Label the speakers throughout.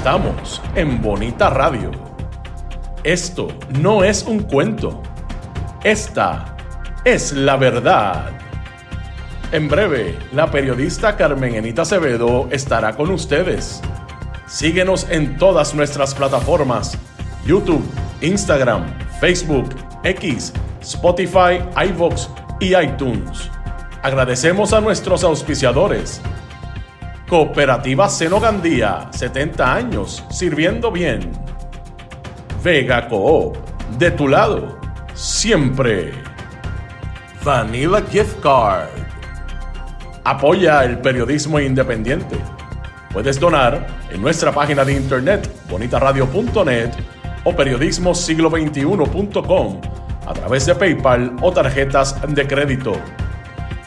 Speaker 1: Estamos en Bonita Radio. Esto no es un cuento. Esta es la verdad. En breve, la periodista Carmen Enita Acevedo estará con ustedes. Síguenos en todas nuestras plataformas: YouTube, Instagram, Facebook, X, Spotify, iVoox y iTunes. Agradecemos a nuestros auspiciadores. Cooperativa Seno Gandía, 70 años, sirviendo bien. Vega Coop, de tu lado, siempre. Vanilla Gift Card. Apoya el periodismo independiente. Puedes donar en nuestra página de internet bonitaradio.net o periodismosiglo21.com a través de PayPal o tarjetas de crédito.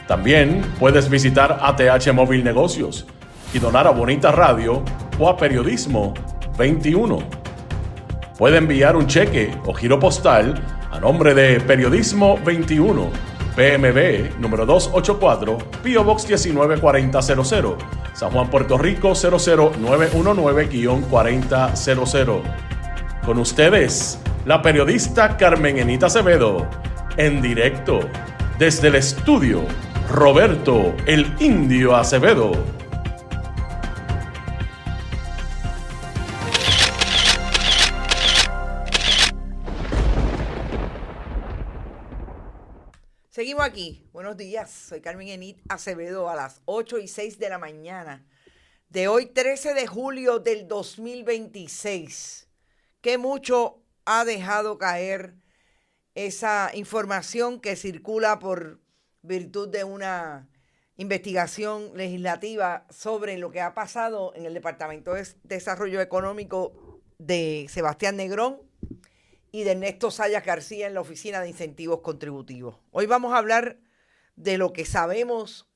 Speaker 1: También puedes visitar ATH Móvil Negocios y donar a Bonita Radio o a Periodismo 21. Puede enviar un cheque o giro postal a nombre de Periodismo 21, PMB número 284, P.O. Box 194000, San Juan, Puerto Rico 00919-4000. Con ustedes, la periodista Carmen Enita Acevedo, en directo desde el estudio Roberto el Indio Acevedo.
Speaker 2: Seguimos aquí. Buenos días. Soy Carmen Enita Acevedo a las 8:06 de la mañana de hoy, 13 de julio del 2026. Que mucho ha dejado caer esa información que circula por virtud de una investigación legislativa sobre lo que ha pasado en el Departamento de Desarrollo Económico de Sebastián Negrón y de Ernesto Zayas García en la Oficina de Incentivos Contributivos. Hoy vamos a hablar de lo que sabemos,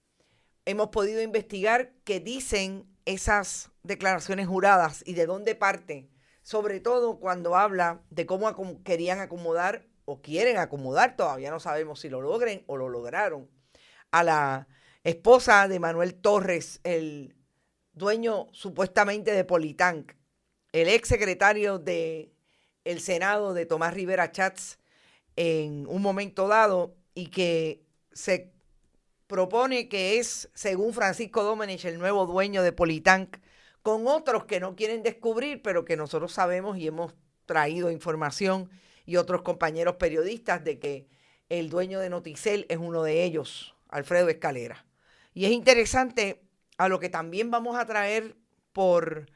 Speaker 2: hemos podido investigar, que dicen esas declaraciones juradas y de dónde parten, sobre todo cuando habla de cómo querían acomodar o quieren acomodar, todavía no sabemos si lo logren o lo lograron, a la esposa de Manuel Torres, el dueño supuestamente de Politank, el ex secretario de el Senado de Tomás Rivera Chats en un momento dado, y que se propone que es, según Francisco Domenech, el nuevo dueño de Politank, con otros que no quieren descubrir, pero que nosotros sabemos y hemos traído información, y otros compañeros periodistas, de que el dueño de Noticel es uno de ellos, Alfredo Escalera. Y es interesante a lo que también vamos a traer por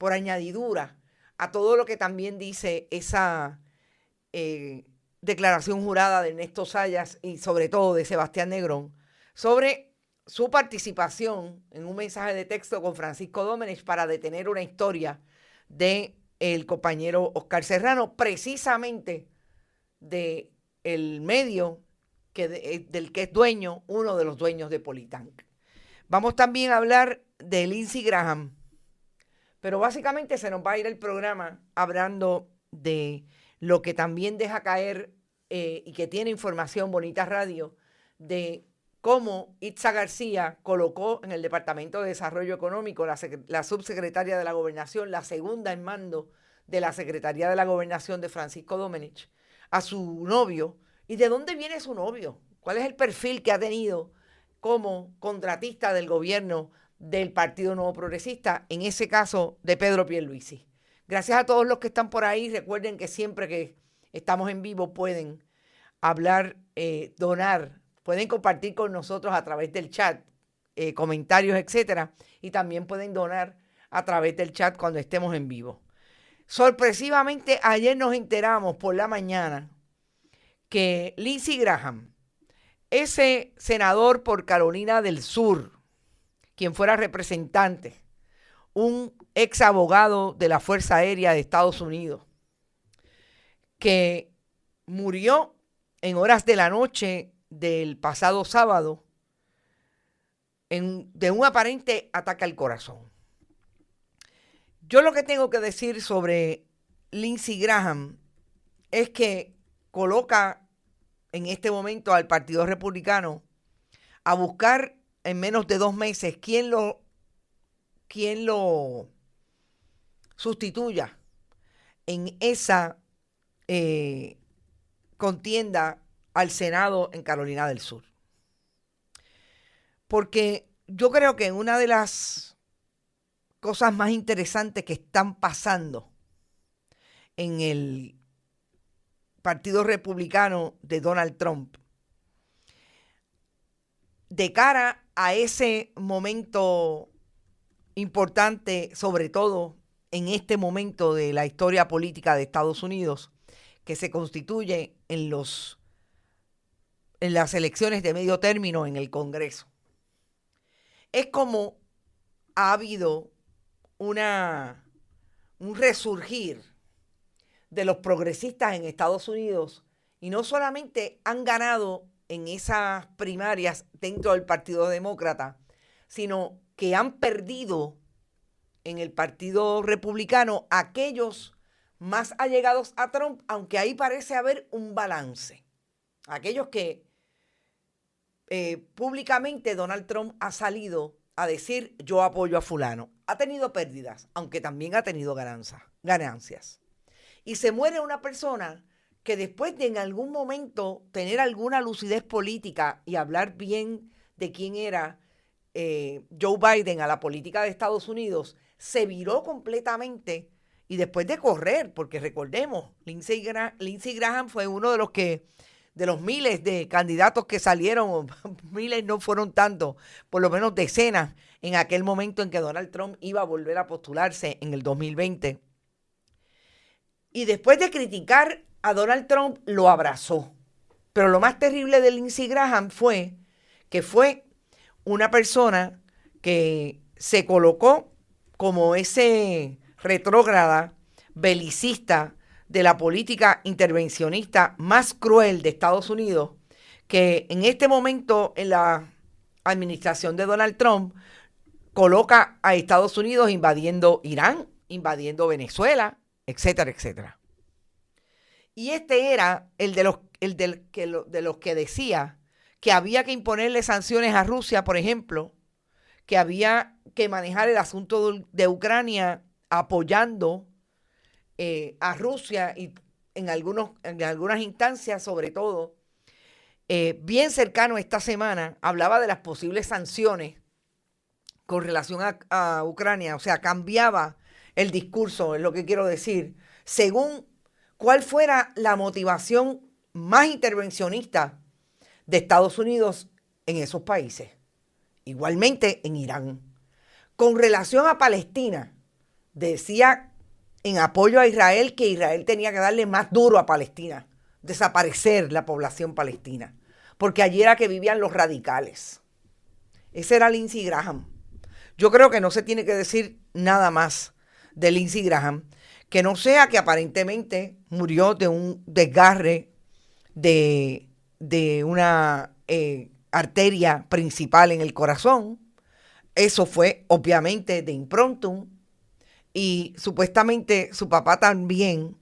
Speaker 2: añadidura a todo lo que también dice esa declaración jurada de Ernesto Zayas y sobre todo de Sebastián Negrón sobre su participación en un mensaje de texto con Francisco Domenech para detener una historia del compañero Oscar Serrano, precisamente del medio del que es dueño, uno de los dueños de Politank. Vamos también a hablar de Lindsey Graham, pero básicamente se nos va a ir el programa hablando de lo que también deja caer y que tiene información Bonita Radio, de cómo Itza García colocó en el Departamento de Desarrollo Económico la subsecretaria de la Gobernación, la segunda en mando de la Secretaría de la Gobernación de Francisco Domenech, a su novio. ¿Y de dónde viene su novio? ¿Cuál es el perfil que ha tenido como contratista del gobierno del Partido Nuevo Progresista, en ese caso de Pedro Pierluisi? Gracias a todos los que están por ahí. Recuerden que siempre que estamos en vivo pueden hablar, donar, pueden compartir con nosotros a través del chat, comentarios, etcétera, y también pueden donar a través del chat cuando estemos en vivo. Sorpresivamente, ayer nos enteramos por la mañana que Lindsey Graham, ese senador por Carolina del Sur, quien fuera representante, un ex abogado de la Fuerza Aérea de Estados Unidos, que murió en horas de la noche del pasado sábado de un aparente ataque al corazón. Yo lo que tengo que decir sobre Lindsey Graham es que coloca en este momento al Partido Republicano a buscar en menos de 2 meses quién lo sustituya en esa contienda al Senado en Carolina del Sur. Porque yo creo que una de las cosas más interesantes que están pasando en el Partido Republicano de Donald Trump, de cara a ese momento importante, sobre todo en este momento de la historia política de Estados Unidos, que se constituye en las elecciones de medio término en el Congreso. Es como ha habido un resurgir de los progresistas en Estados Unidos, y no solamente han ganado en esas primarias dentro del Partido Demócrata, sino que han perdido en el Partido Republicano aquellos más allegados a Trump, aunque ahí parece haber un balance. Aquellos que públicamente Donald Trump ha salido a decir yo apoyo a fulano. Ha tenido pérdidas, aunque también ha tenido ganancias. Y se muere una persona que después de en algún momento tener alguna lucidez política y hablar bien de quién era Joe Biden a la política de Estados Unidos, se viró completamente y después de correr, porque recordemos, Lindsey Graham fue uno de los miles de candidatos que salieron, miles no fueron tantos, por lo menos decenas, en aquel momento en que Donald Trump iba a volver a postularse en el 2020. Y después de criticar a Donald Trump, lo abrazó. Pero lo más terrible de Lindsey Graham fue que fue una persona que se colocó como ese retrógrada belicista de la política intervencionista más cruel de Estados Unidos, que en este momento en la administración de Donald Trump coloca a Estados Unidos invadiendo Irán, invadiendo Venezuela, etcétera, etcétera. Y este era el de los que decía que había que imponerle sanciones a Rusia, por ejemplo, que había que manejar el asunto de Ucrania apoyando a Rusia y en algunas instancias, sobre todo, bien cercano esta semana, hablaba de las posibles sanciones con relación a Ucrania. O sea, cambiaba el discurso, es lo que quiero decir, según cuál fuera la motivación más intervencionista de Estados Unidos en esos países. Igualmente en Irán. Con relación a Palestina, decía en apoyo a Israel que Israel tenía que darle más duro a Palestina, desaparecer la población palestina, porque allí era que vivían los radicales. Ese era Lindsey Graham. Yo creo que no se tiene que decir nada más de Lindsey Graham, que no sea que aparentemente murió de un desgarre de una arteria principal en el corazón. Eso fue obviamente de improntum, y supuestamente su papá también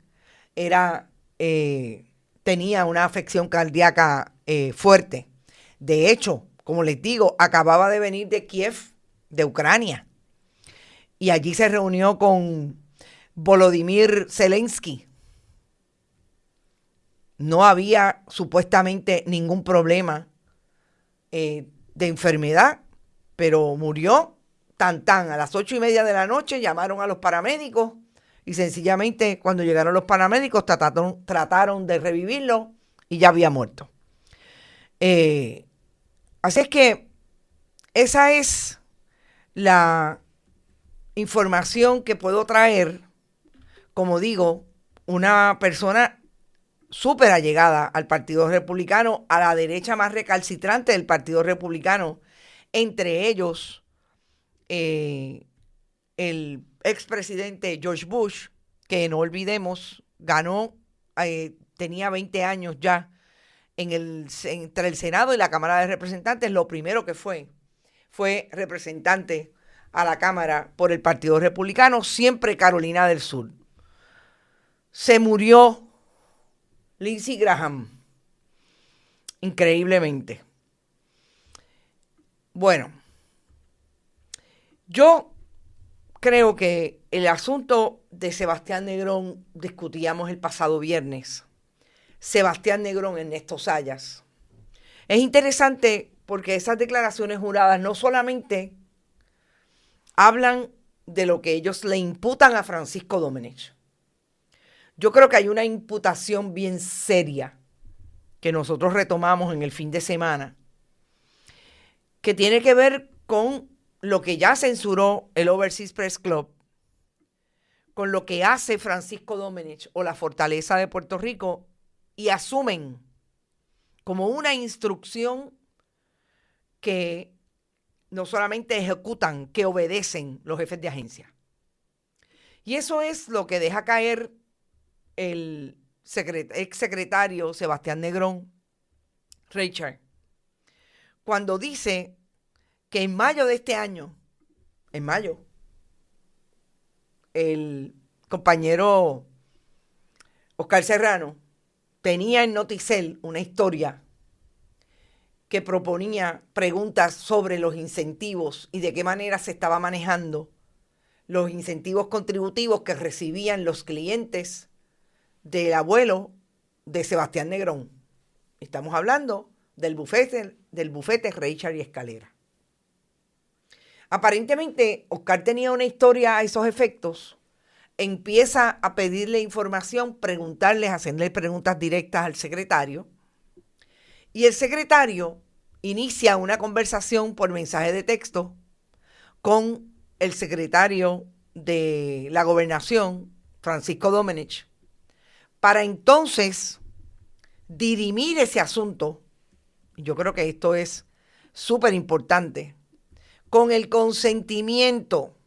Speaker 2: tenía una afección cardíaca fuerte. De hecho, como les digo, acababa de venir de Kiev, de Ucrania, y allí se reunió con Volodymyr Zelensky. No había supuestamente ningún problema de enfermedad, pero murió a las 8:30 de la noche. Llamaron a los paramédicos y sencillamente cuando llegaron los paramédicos trataron de revivirlo y ya había muerto. Así es que esa es la información que puedo traer. Como digo, una persona súper allegada al Partido Republicano, a la derecha más recalcitrante del Partido Republicano, entre ellos el expresidente George Bush, que no olvidemos, ganó, tenía 20 años ya entre el Senado y la Cámara de Representantes. Lo primero que fue representante a la Cámara por el Partido Republicano, siempre Carolina del Sur. Se murió Lindsey Graham, increíblemente. Bueno, yo creo que el asunto de Sebastián Negrón discutíamos el pasado viernes. Sebastián Negrón, Ernesto Zayas. Es interesante porque esas declaraciones juradas no solamente hablan de lo que ellos le imputan a Francisco Domenech. Yo creo que hay una imputación bien seria que nosotros retomamos en el fin de semana, que tiene que ver con lo que ya censuró el Overseas Press Club, con lo que hace Francisco Domenech o la Fortaleza de Puerto Rico, y asumen como una instrucción que no solamente ejecutan, que obedecen los jefes de agencia. Y eso es lo que deja caer el ex secretario Sebastián Negrón, Richard, cuando dice que en mayo de este año, el compañero Oscar Serrano tenía en Noticel una historia que proponía preguntas sobre los incentivos y de qué manera se estaba manejando los incentivos contributivos que recibían los clientes del abuelo de Sebastián Negrón. Estamos hablando del bufete Richard y Escalera. Aparentemente, Oscar tenía una historia a esos efectos. Empieza a pedirle información, hacerle preguntas directas al secretario. Y el secretario inicia una conversación por mensaje de texto con el secretario de la Gobernación, Francisco Domenech, para entonces dirimir ese asunto. Yo creo que esto es súper importante, con el consentimiento,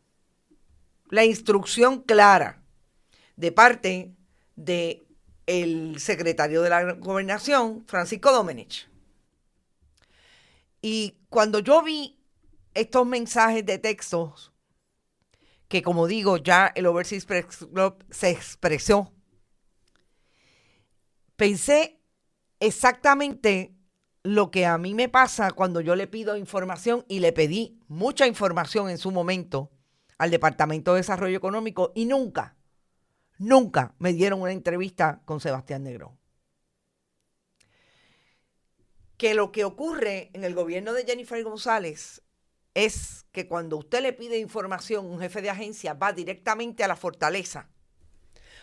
Speaker 2: la instrucción clara de parte del secretario de la Gobernación, Francisco Domenech. Y cuando yo vi estos mensajes de textos, que como digo, ya el Overseas Press Club se expresó, pensé exactamente lo que a mí me pasa cuando yo le pido información, y le pedí mucha información en su momento al Departamento de Desarrollo Económico, y nunca me dieron una entrevista con Sebastián Negrón. Que lo que ocurre en el gobierno de Jennifer González es que cuando usted le pide información, un jefe de agencia va directamente a la Fortaleza,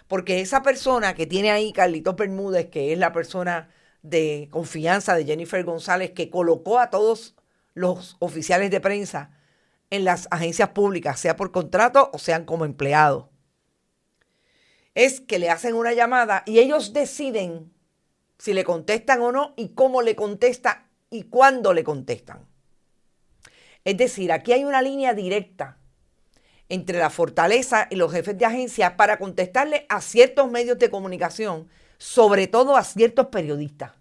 Speaker 2: porque esa persona que tiene ahí, Carlitos Bermúdez, que es la persona de confianza de Jennifer González, que colocó a todos los oficiales de prensa en las agencias públicas, sea por contrato o sean como empleados, es que le hacen una llamada y ellos deciden si le contestan o no, y cómo le contestan y cuándo le contestan. Es decir, aquí hay una línea directa entre la Fortaleza y los jefes de agencia para contestarle a ciertos medios de comunicación, sobre todo a ciertos periodistas.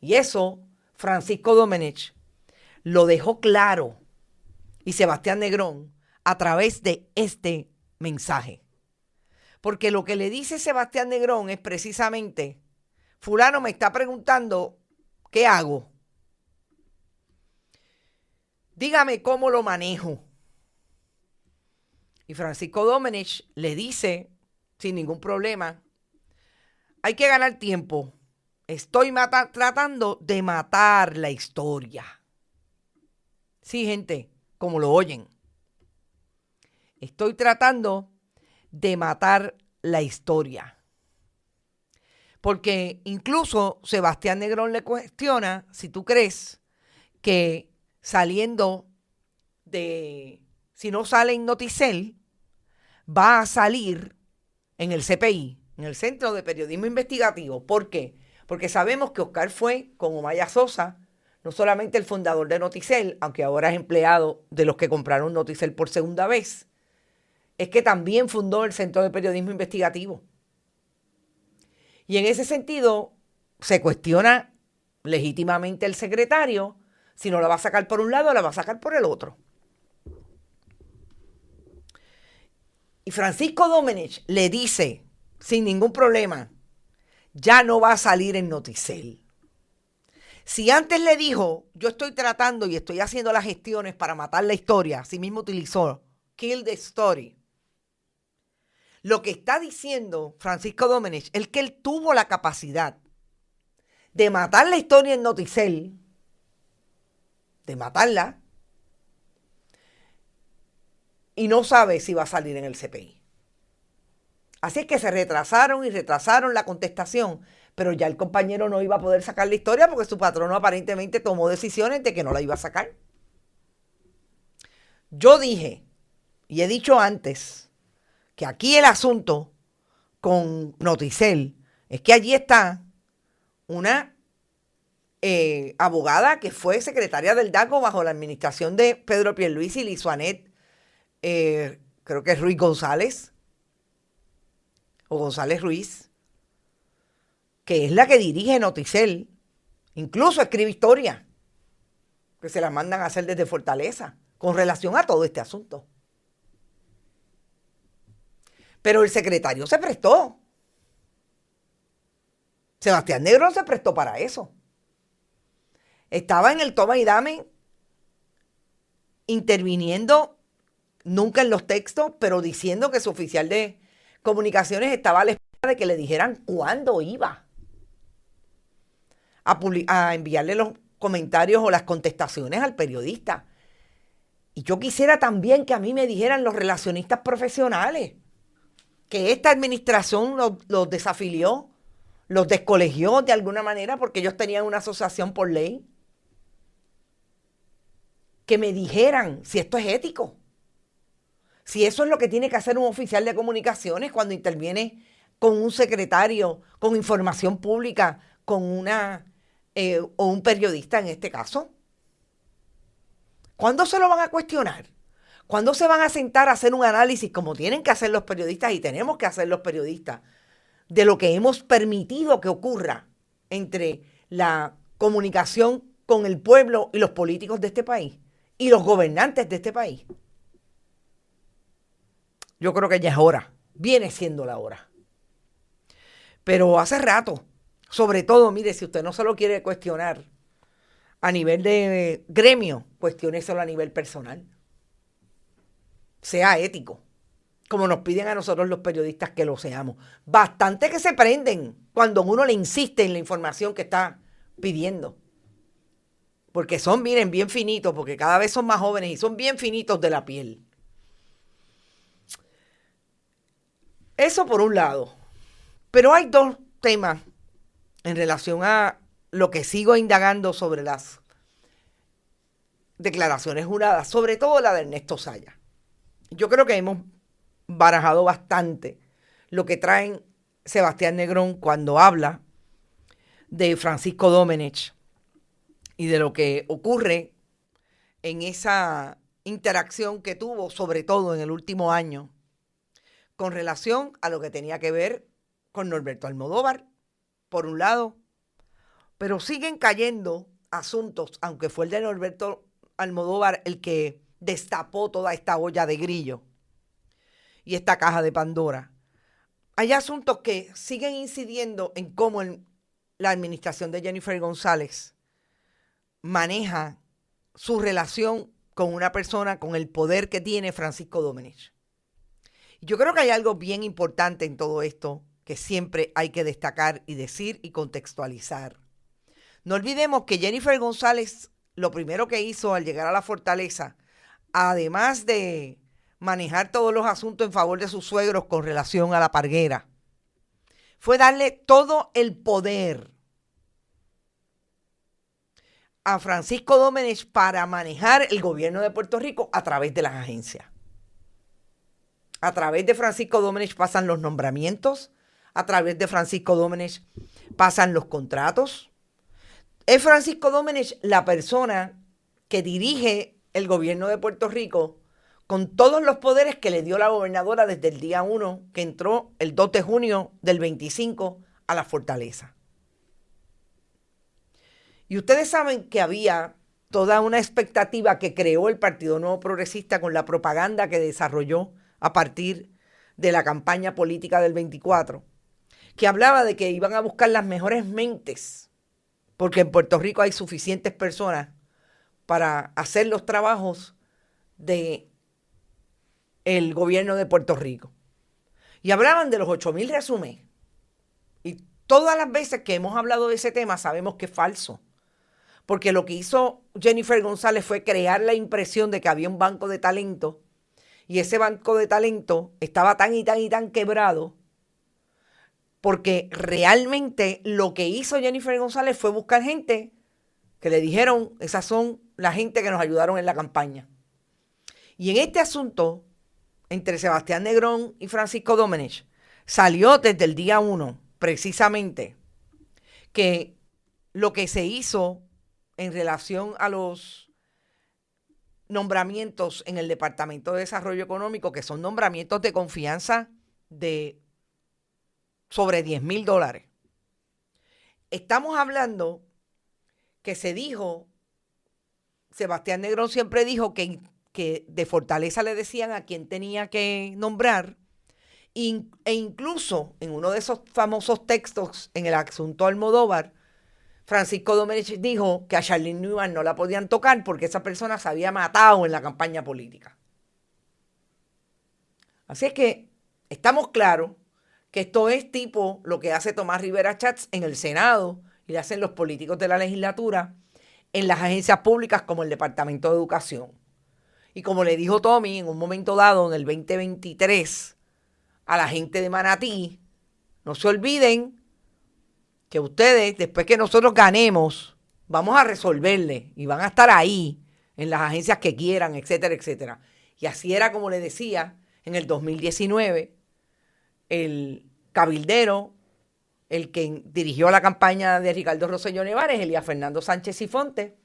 Speaker 2: Y eso Francisco Domenech lo dejó claro, y Sebastián Negrón, a través de este mensaje. Porque lo que le dice Sebastián Negrón es precisamente: fulano me está preguntando, ¿qué hago? Dígame cómo lo manejo. Y Francisco Domenech le dice, sin ningún problema: hay que ganar tiempo. Estoy tratando de matar la historia. Sí, gente, como lo oyen. Estoy tratando de matar la historia. Porque incluso Sebastián Negrón le cuestiona si tú crees que si no sale en Noticel, va a salir en el CPI, en el Centro de Periodismo Investigativo. ¿Por qué? Porque sabemos que Oscar fue, con Omaya Sosa, no solamente el fundador de Noticel, aunque ahora es empleado de los que compraron Noticel por segunda vez, es que también fundó el Centro de Periodismo Investigativo. Y en ese sentido, se cuestiona legítimamente el secretario si no la va a sacar por un lado o la va a sacar por el otro. Y Francisco Domenech le dice, sin ningún problema, ya no va a salir en Noticel. Si antes le dijo, yo estoy tratando y estoy haciendo las gestiones para matar la historia, así mismo utilizó kill the story. Lo que está diciendo Francisco Domenech es que él tuvo la capacidad de matar la historia en Noticel, de matarla, y no sabe si va a salir en el CPI. Así es que se retrasaron la contestación, pero ya el compañero no iba a poder sacar la historia porque su patrono aparentemente tomó decisiones de que no la iba a sacar. Yo dije, y he dicho antes, que aquí el asunto con Noticel es que allí está una abogada que fue secretaria del DACO bajo la administración de Pedro Pierluisi y Lizuanet, creo que es Ruiz González, o González Ruiz, que es la que dirige Noticel, incluso escribe historias que se las mandan a hacer desde Fortaleza con relación a todo este asunto. Pero el secretario se prestó. Sebastián Negrón se prestó para eso. Estaba en el toma y dame, interviniendo, nunca en los textos, pero diciendo que su oficial de comunicaciones estaba a la espera de que le dijeran cuándo iba a enviarle los comentarios o las contestaciones al periodista. Y yo quisiera también que a mí me dijeran los relacionistas profesionales que esta administración los desafilió, los descolegió de alguna manera porque ellos tenían una asociación por ley. Que me dijeran si esto es ético. Si eso es lo que tiene que hacer un oficial de comunicaciones cuando interviene con un secretario, con información pública, con o un periodista en este caso. ¿Cuándo se lo van a cuestionar? ¿Cuándo se van a sentar a hacer un análisis como tienen que hacer los periodistas y tenemos que hacer los periodistas de lo que hemos permitido que ocurra entre la comunicación con el pueblo y los políticos de este país y los gobernantes de este país? Yo creo que ya es hora, viene siendo la hora. Pero hace rato, sobre todo, mire, si usted no se lo quiere cuestionar a nivel de gremio, cuestióneselo a nivel personal. Sea ético, como nos piden a nosotros los periodistas que lo seamos. Bastante que se prenden cuando uno le insiste en la información que está pidiendo. Porque son, miren, bien finitos, porque cada vez son más jóvenes y son bien finitos de la piel. Eso por un lado. Pero hay dos temas en relación a lo que sigo indagando sobre las declaraciones juradas, sobre todo la de Ernesto Saya. Yo creo que hemos barajado bastante lo que traen Sebastián Negrón cuando habla de Francisco Domenech y de lo que ocurre en esa interacción que tuvo, sobre todo en el último año, con relación a lo que tenía que ver con Norberto Almodóvar, por un lado, pero siguen cayendo asuntos, aunque fue el de Norberto Almodóvar el que destapó toda esta olla de grillo y esta caja de Pandora. Hay asuntos que siguen incidiendo en cómo la administración de Jennifer González maneja su relación con una persona con el poder que tiene Francisco Domenech. Yo creo que hay algo bien importante en todo esto que siempre hay que destacar y decir y contextualizar. No olvidemos que Jennifer González lo primero que hizo al llegar a la fortaleza, además de manejar todos los asuntos en favor de sus suegros con relación a la parguera, fue darle todo el poder a Francisco Domenech para manejar el gobierno de Puerto Rico a través de las agencias. A través de Francisco Domenech pasan los nombramientos, a través de Francisco Domenech pasan los contratos. Es Francisco Domenech la persona que dirige el gobierno de Puerto Rico con todos los poderes que le dio la gobernadora desde el día 1 que entró el 2 de junio del 25 a la fortaleza. Y ustedes saben que había toda una expectativa que creó el Partido Nuevo Progresista con la propaganda que desarrolló a partir de la campaña política del 24, que hablaba de que iban a buscar las mejores mentes porque en Puerto Rico hay suficientes personas para hacer los trabajos de el gobierno de Puerto Rico. Y hablaban de los 8,000 resúmenes. Y todas las veces que hemos hablado de ese tema sabemos que es falso. Porque lo que hizo Jennifer González fue crear la impresión de que había un banco de talento. Y ese banco de talento estaba tan y tan quebrado. Porque realmente lo que hizo Jennifer González fue buscar gente que le dijeron, esas son la gente que nos ayudaron en la campaña. Y en este asunto, entre Sebastián Negrón y Francisco Domenech, salió desde el día 1, precisamente, que lo que se hizo en relación a los nombramientos en el Departamento de Desarrollo Económico, que son nombramientos de confianza de sobre $10,000. Estamos hablando que se dijo, Sebastián Negrón siempre dijo que de Fortaleza le decían a quién tenía que nombrar, e incluso en uno de esos famosos textos en el asunto Almodóvar, Francisco Domenech dijo que a Charlene Newman no la podían tocar porque esa persona se había matado en la campaña política. Así es que estamos claros que esto es tipo lo que hace Tomás Rivera Chats en el Senado y le hacen los políticos de la legislatura en las agencias públicas como el Departamento de Educación. Y como le dijo Tommy en un momento dado en el 2023 a la gente de Manatí, no se olviden que ustedes, después que nosotros ganemos, vamos a resolverle y van a estar ahí en las agencias que quieran, etcétera, etcétera. Y así era como le decía en el 2019 el cabildero, el que dirigió la campaña de Ricardo Rosselló Nevares, Elías Fernando Sánchez Sifonte,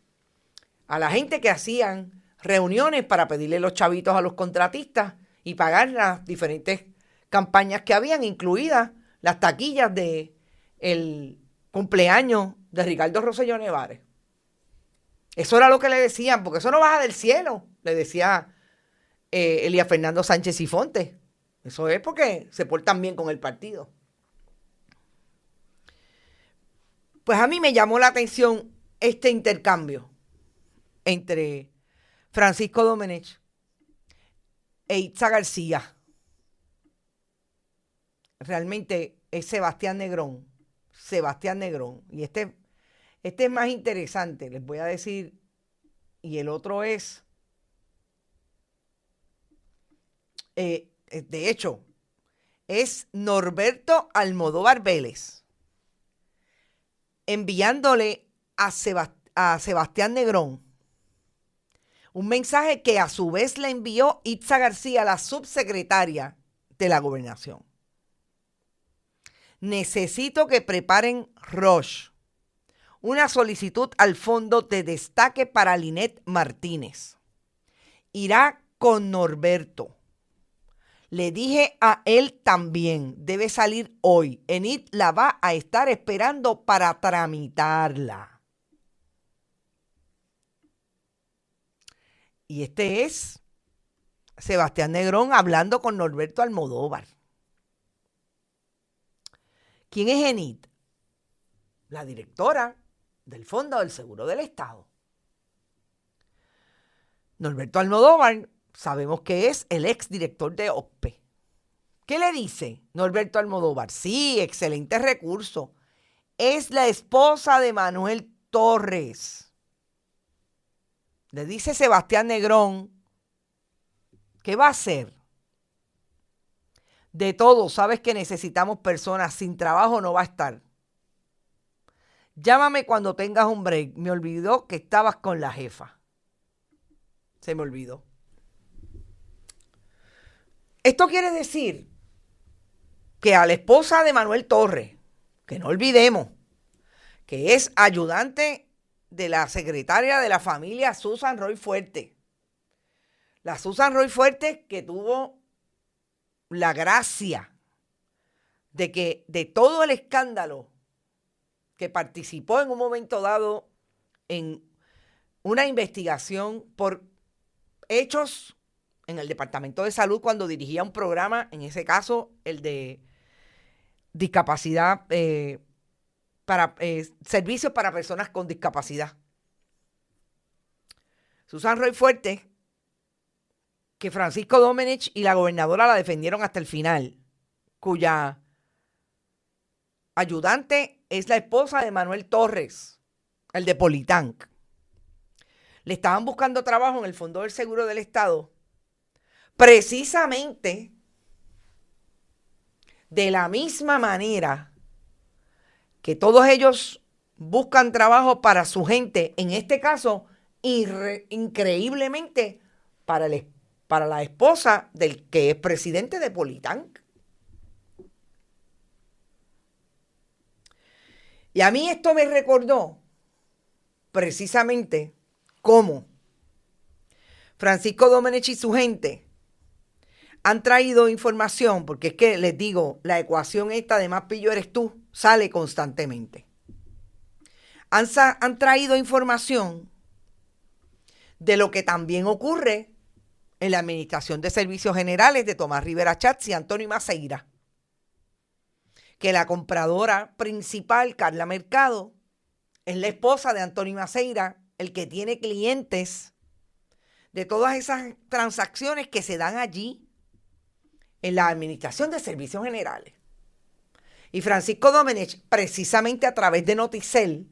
Speaker 2: a la gente que hacían reuniones para pedirle los chavitos a los contratistas y pagar las diferentes campañas que habían, incluidas las taquillas de el cumpleaños de Ricardo Rosselló Nevares. Eso era lo que le decían, porque eso no baja del cielo, le decía Elías Fernando Sánchez Sifonte. Eso es porque se portan bien con el partido. Pues a mí me llamó la atención este intercambio entre Francisco Domenech e Itza García. Realmente es Sebastián Negrón. Y este es más interesante, les voy a decir. Y el otro es, de hecho, es Norberto Almodóvar Vélez, enviándole a Sebastián Negrón un mensaje que a su vez le envió Itza García, la subsecretaria de la Gobernación. Necesito que preparen ROSH, una solicitud al Fondo de Destaque para Linet Martínez. Irá con Norberto. Le dije a él también, debe salir hoy. Enid la va a estar esperando para tramitarla. Y este es Sebastián Negrón hablando con Norberto Almodóvar. ¿Quién es Enid? La directora del Fondo del Seguro del Estado. Norberto Almodóvar sabemos que es el exdirector de OCPE. ¿Qué le dice Norberto Almodóvar? Sí, excelente recurso. Es la esposa de Manuel Torres. Le dice Sebastián Negrón, ¿qué va a hacer? De todo, sabes que necesitamos personas, sin trabajo no va a estar. Llámame cuando tengas un break. Me olvidó que estabas con la jefa. Se me olvidó. Esto quiere decir que a la esposa de Manuel Torres, que no olvidemos, que es ayudante de la secretaria de la familia Susan Roy Fuerte. La Susan Roy Fuerte que tuvo la gracia de que de todo el escándalo que participó en un momento dado en una investigación por hechos en el Departamento de Salud cuando dirigía un programa, en ese caso el de discapacidad servicios para personas con discapacidad. Susan Roy Fuerte, que Francisco Domenech y la gobernadora la defendieron hasta el final, cuya ayudante es la esposa de Manuel Torres, el de Politank. Le estaban buscando trabajo en el Fondo del Seguro del Estado, precisamente de la misma manera que todos ellos buscan trabajo para su gente, en este caso, increíblemente, para la esposa del que es presidente de Politank. Y a mí esto me recordó precisamente cómo Francisco Domenech y su gente han traído información, porque es que les digo, la ecuación esta de más pillo eres tú sale constantemente. Han traído información de lo que también ocurre en la Administración de Servicios Generales de Tomás Rivera Chats y Antonio Maceira, que la compradora principal, Carla Mercado, es la esposa de Antonio Maceira, el que tiene clientes de todas esas transacciones que se dan allí en la Administración de Servicios Generales. Y Francisco Domenech, precisamente a través de Noticel,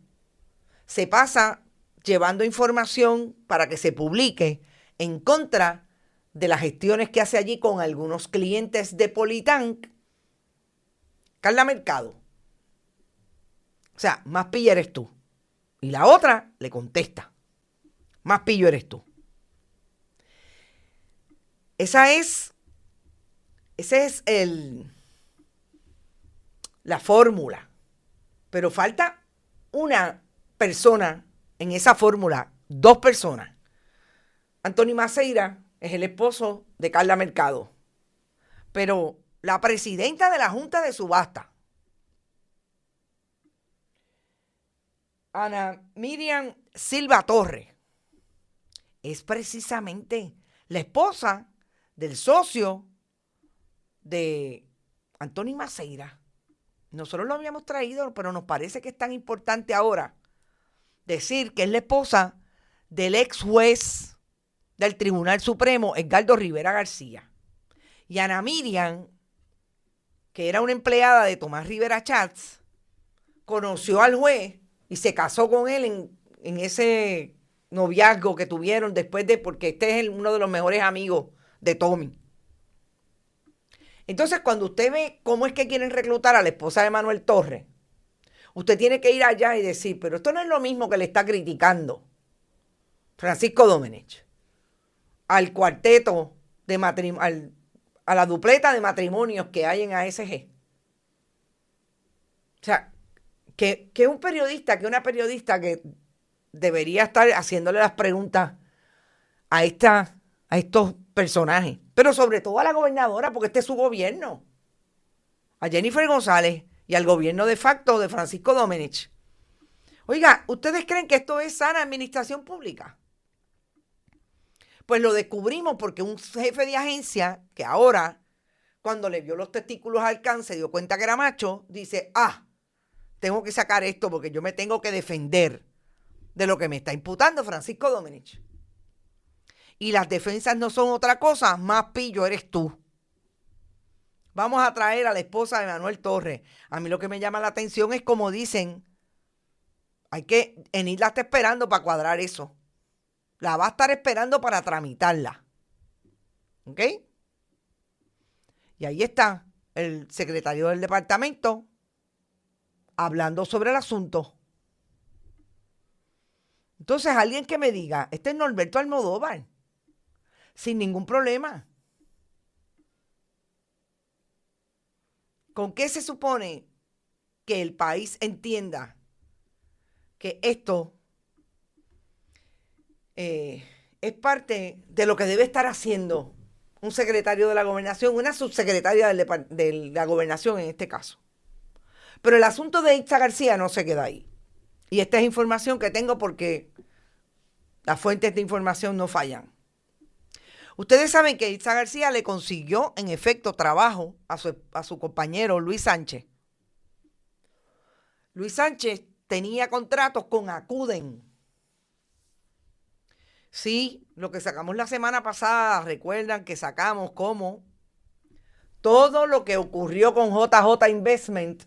Speaker 2: se pasa llevando información para que se publique en contra de las gestiones que hace allí con algunos clientes de Politank, Carla Mercado. O sea, más pillo eres tú. Y la otra le contesta, más pillo eres tú. Esa es la fórmula. Pero falta una persona en esa fórmula, dos personas. Antonio Maceira es el esposo de Carla Mercado. Pero la presidenta de la Junta de Subasta, Ana Miriam Silva Torres, es precisamente la esposa del socio de Antonio Maceira. Nosotros lo habíamos traído, pero nos parece que es tan importante ahora decir que es la esposa del ex juez del Tribunal Supremo, Edgardo Rivera García. Y Ana Miriam, que era una empleada de Tomás Rivera Chats, conoció al juez y se casó con él en ese noviazgo que tuvieron después porque este es uno de los mejores amigos de Tommy. Entonces, cuando usted ve cómo es que quieren reclutar a la esposa de Manuel Torres, usted tiene que ir allá y decir, pero esto no es lo mismo que le está criticando Francisco Domenech al cuarteto de a la dupleta de matrimonios que hay en ASG. O sea, que un periodista, que una periodista que debería estar haciéndole las preguntas a estos personajes, pero sobre todo a la gobernadora, porque este es su gobierno, a Jennifer González y al gobierno de facto de Francisco Domenech. Oiga, ¿ustedes creen que esto es sana administración pública? Pues lo descubrimos porque un jefe de agencia, que ahora, cuando le vio los testículos al can, se dio cuenta que era macho, dice, tengo que sacar esto porque yo me tengo que defender de lo que me está imputando Francisco Domenech. Y las defensas no son otra cosa, más pillo eres tú. Vamos a traer a la esposa de Manuel Torres. A mí lo que me llama la atención es como dicen, Enid la está esperando para cuadrar eso. La va a estar esperando para tramitarla. ¿Ok? Y ahí está el secretario del departamento hablando sobre el asunto. Entonces, alguien que me diga, este es Norberto Almodóvar, sin ningún problema. ¿Con qué se supone que el país entienda que esto es parte de lo que debe estar haciendo un secretario de la gobernación, una subsecretaria de la gobernación en este caso? Pero el asunto de Itza García no se queda ahí. Y esta es información que tengo porque las fuentes de información no fallan. Ustedes saben que Itza García le consiguió en efecto trabajo a su compañero Luis Sánchez. Luis Sánchez tenía contratos con Acuden. Sí, lo que sacamos la semana pasada, recuerdan que sacamos como todo lo que ocurrió con JJ Investment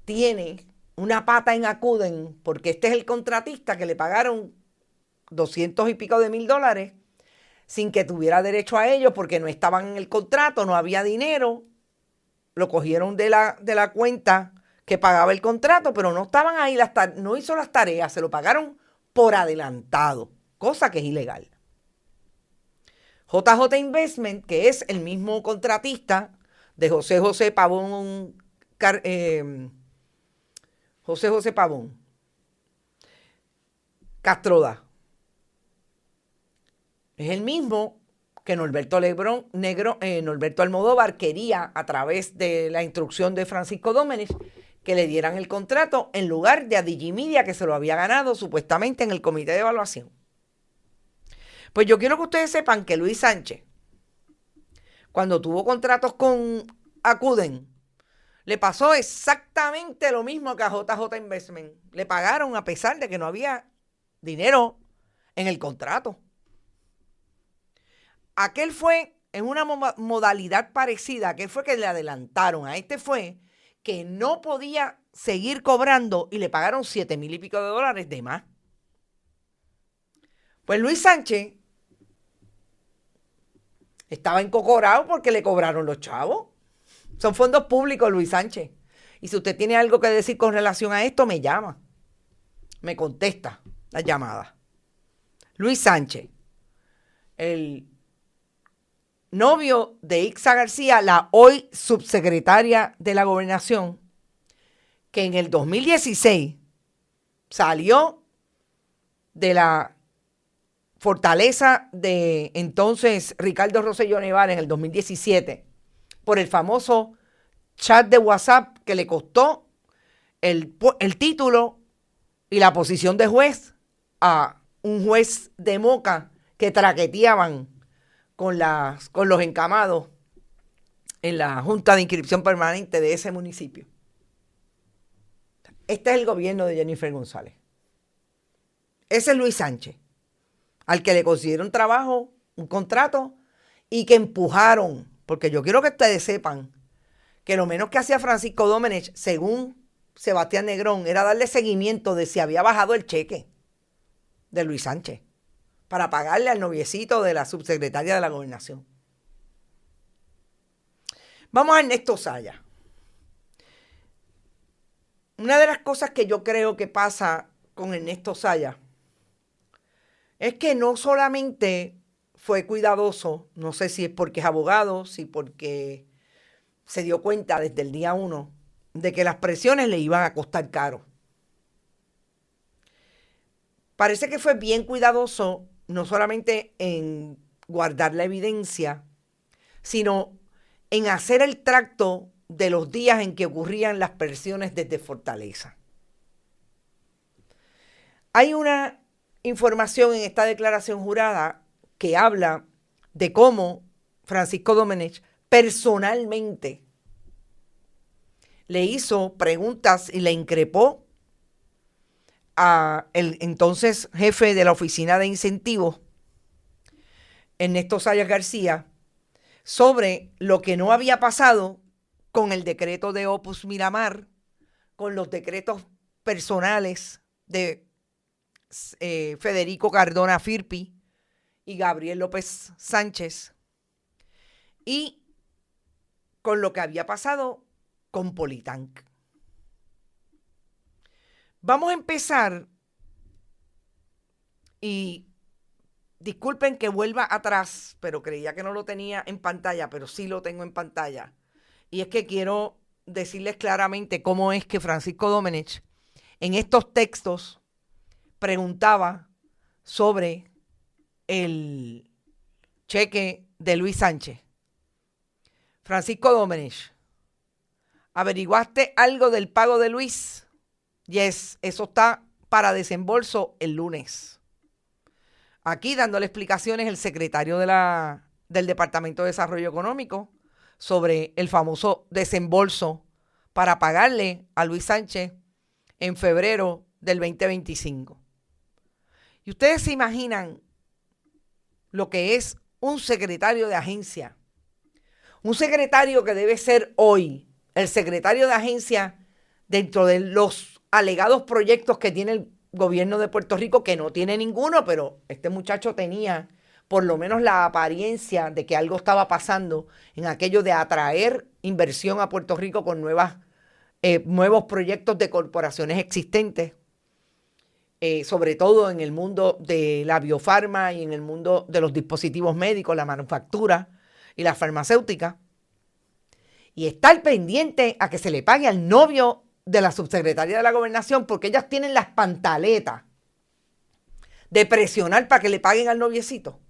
Speaker 2: tiene una pata en Acuden, porque este es el contratista que le pagaron 200 y pico de $1,000 sin que tuviera derecho a ello, porque no estaban en el contrato, no había dinero, lo cogieron de la cuenta que pagaba el contrato, pero no estaban ahí, no hizo las tareas, se lo pagaron por adelantado, cosa que es ilegal. JJ Investment, que es el mismo contratista de José Pavón, Castroda. Es el mismo que Norberto Almodóvar quería, a través de la instrucción de Francisco Domenech, que le dieran el contrato en lugar de a Digimedia, que se lo había ganado supuestamente en el comité de evaluación. Pues yo quiero que ustedes sepan que Luis Sánchez, cuando tuvo contratos con Acuden, le pasó exactamente lo mismo que a JJ Investment. Le pagaron a pesar de que no había dinero en el contrato. Aquel fue en una modalidad parecida, aquel fue que le adelantaron. A este fue que no podía seguir cobrando y le pagaron $7,000 y pico de más. Pues Luis Sánchez estaba encocorado porque le cobraron los chavos. Son fondos públicos, Luis Sánchez. Y si usted tiene algo que decir con relación a esto, me llama. Me contesta la llamada. Luis Sánchez, el novio de Ixa García, la hoy subsecretaria de la Gobernación, que en el 2016 salió de la fortaleza de entonces Ricardo Rosselló Nevares en el 2017 por el famoso chat de WhatsApp que le costó el título y la posición de juez a un juez de Moca que traqueteaban con los encamados en la Junta de Inscripción Permanente de ese municipio. Este es el gobierno de Jennifer González. Ese es Luis Sánchez, al que le consiguieron trabajo, un contrato, y que empujaron, porque yo quiero que ustedes sepan que lo menos que hacía Francisco Domenech, según Sebastián Negrón, era darle seguimiento de si había bajado el cheque de Luis Sánchez para pagarle al noviecito de la subsecretaria de la Gobernación. Vamos a Ernesto Saya. Una de las cosas que yo creo que pasa con Ernesto Saya es que no solamente fue cuidadoso, no sé si es porque es abogado, si porque se dio cuenta desde el día 1 de que las presiones le iban a costar caro. Parece que fue bien cuidadoso, no solamente en guardar la evidencia, sino en hacer el tracto de los días en que ocurrían las presiones desde Fortaleza. Hay una información en esta declaración jurada que habla de cómo Francisco Domenech personalmente le hizo preguntas y le increpó a el entonces jefe de la Oficina de Incentivos, Ernesto Saya García, sobre lo que no había pasado con el decreto de Opus Miramar, con los decretos personales de Federico Cardona Firpi y Gabriel López Sánchez, y con lo que había pasado con Politank. Vamos a empezar, y disculpen que vuelva atrás, pero creía que no lo tenía en pantalla, pero sí lo tengo en pantalla. Y es que quiero decirles claramente cómo es que Francisco Domenech en estos textos preguntaba sobre el cheque de Luis Sánchez. Francisco Domenech, ¿averiguaste algo del pago de Luis? Yes, eso está para desembolso el lunes. Aquí dándole explicaciones el secretario del Departamento de Desarrollo Económico sobre el famoso desembolso para pagarle a Luis Sánchez en febrero del 2025. Y ustedes se imaginan lo que es un secretario de agencia. Un secretario que debe ser hoy el secretario de agencia dentro de los alegados proyectos que tiene el gobierno de Puerto Rico, que no tiene ninguno, pero este muchacho tenía por lo menos la apariencia de que algo estaba pasando en aquello de atraer inversión a Puerto Rico con nuevos proyectos de corporaciones existentes, sobre todo en el mundo de la biofarma y en el mundo de los dispositivos médicos, la manufactura y la farmacéutica. Y estar pendiente a que se le pague al novio de la subsecretaria de la Gobernación, porque ellas tienen las pantaletas de presionar para que le paguen al noviecito.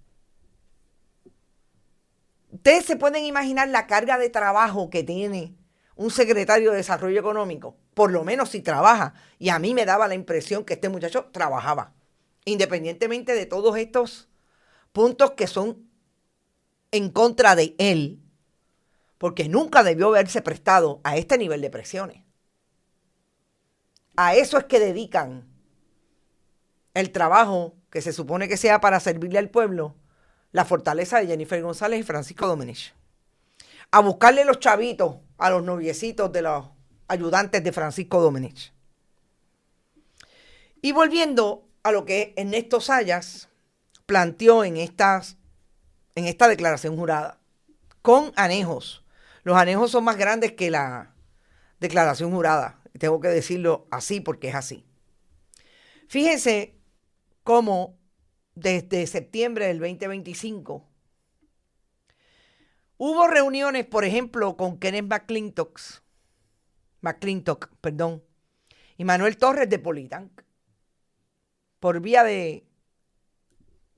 Speaker 2: Ustedes se pueden imaginar la carga de trabajo que tiene un secretario de Desarrollo Económico, por lo menos si trabaja, y a mí me daba la impresión que este muchacho trabajaba, independientemente de todos estos puntos que son en contra de él, porque nunca debió haberse prestado a este nivel de presiones. A eso es que dedican el trabajo que se supone que sea para servirle al pueblo, la fortaleza de Jennifer González y Francisco Domenech. A buscarle los chavitos a los noviecitos de los ayudantes de Francisco Domenech. Y volviendo a lo que Ernesto Zayas planteó en esta declaración jurada, con anejos. Los anejos son más grandes que la declaración jurada. Tengo que decirlo así porque es así. Fíjense cómo desde septiembre del 2025 hubo reuniones, por ejemplo, con Kenneth McClintock, y Manuel Torres de Politank, por vía de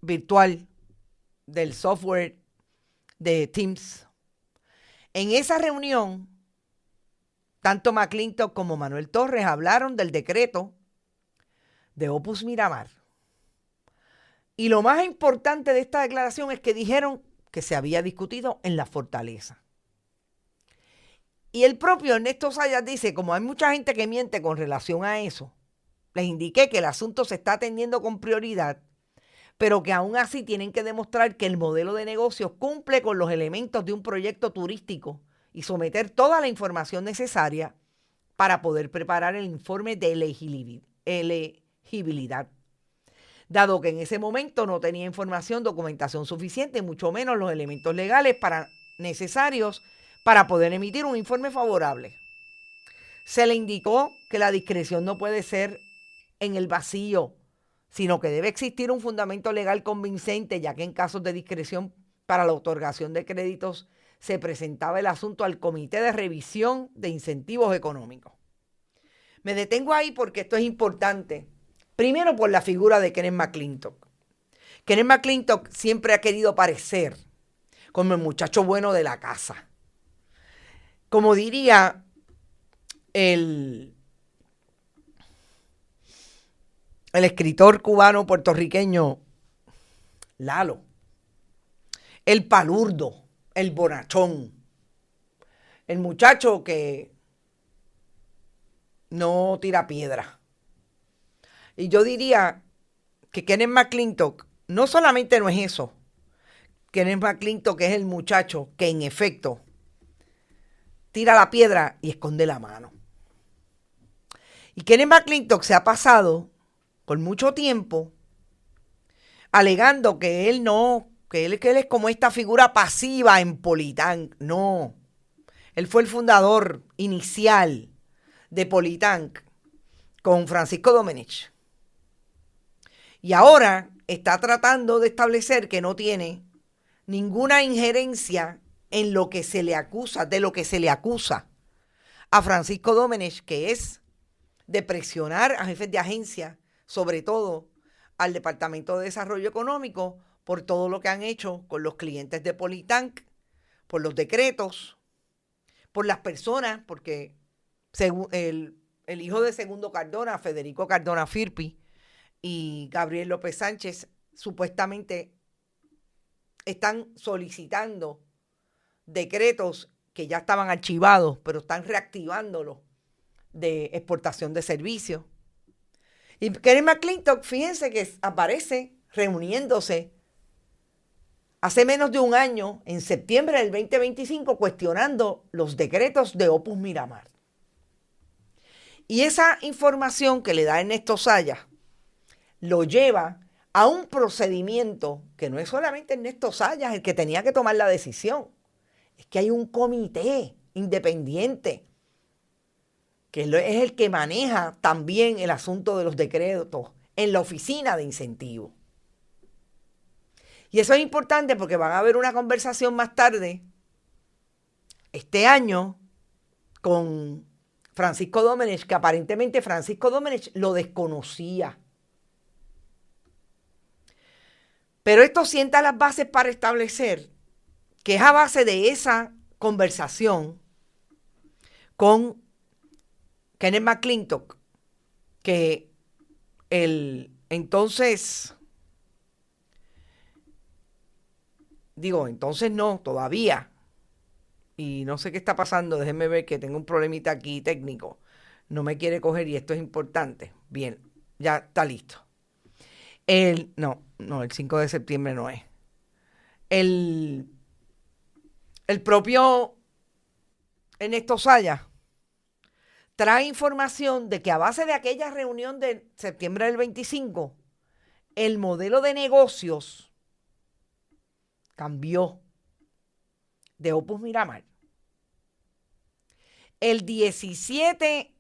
Speaker 2: virtual del software de Teams. En esa reunión, tanto McClintock como Manuel Torres hablaron del decreto de Opus Miramar. Y lo más importante de esta declaración es que dijeron que se había discutido en la fortaleza. Y el propio Ernesto Zayas dice, como hay mucha gente que miente con relación a eso, les indiqué que el asunto se está atendiendo con prioridad, pero que aún así tienen que demostrar que el modelo de negocios cumple con los elementos de un proyecto turístico y someter toda la información necesaria para poder preparar el informe de elegibilidad. Dado que en ese momento no tenía documentación suficiente, mucho menos los elementos legales necesarios para poder emitir un informe favorable. Se le indicó que la discreción no puede ser en el vacío, sino que debe existir un fundamento legal convincente, ya que en casos de discreción para la otorgación de créditos se presentaba el asunto al Comité de Revisión de Incentivos Económicos. Me detengo ahí porque esto es importante. Primero, por la figura de Kenneth McClintock. Kenneth McClintock siempre ha querido parecer como el muchacho bueno de la casa. Como diría el escritor cubano puertorriqueño Lalo, el palurdo, el bonachón, el muchacho que no tira piedra. Y yo diría que Kenneth McClintock no solamente no es eso. Kenneth McClintock es el muchacho que en efecto tira la piedra y esconde la mano. Y Kenneth McClintock se ha pasado por mucho tiempo alegando que él es como esta figura pasiva en Politank. No, él fue el fundador inicial de Politank con Francisco Domenech. Y ahora está tratando de establecer que no tiene ninguna injerencia en lo que se le acusa, de lo que se le acusa a Francisco Domenech, que es de presionar a jefes de agencia, sobre todo al Departamento de Desarrollo Económico, por todo lo que han hecho con los clientes de Politank, por los decretos, por las personas, porque según el hijo de Segundo Cardona, Federico Cardona Firpi, y Gabriel López Sánchez, supuestamente están solicitando decretos que ya estaban archivados, pero están reactivándolos de exportación de servicios. Y Kenneth McClintock, fíjense que aparece reuniéndose hace menos de un año, en septiembre del 2025, cuestionando los decretos de Opus Miramar. Y esa información que le da Ernesto Sayas lo lleva a un procedimiento que no es solamente Ernesto Sayas el que tenía que tomar la decisión, es que hay un comité independiente que es el que maneja también el asunto de los decretos en la oficina de incentivos. Y eso es importante porque van a haber una conversación más tarde, este año, con Francisco Domenech, que aparentemente Francisco Domenech lo desconocía. Pero esto sienta las bases para establecer que es a base de esa conversación con Kenneth McClintock que entonces no, todavía. Y no sé qué está pasando, déjenme ver que tengo un problemita aquí técnico. No me quiere coger y esto es importante. Bien, ya está listo. No, el 5 de septiembre no es. El propio Ernesto Sayas trae información de que a base de aquella reunión de septiembre del 25, el modelo de negocios cambió de Opus Miramar. El 17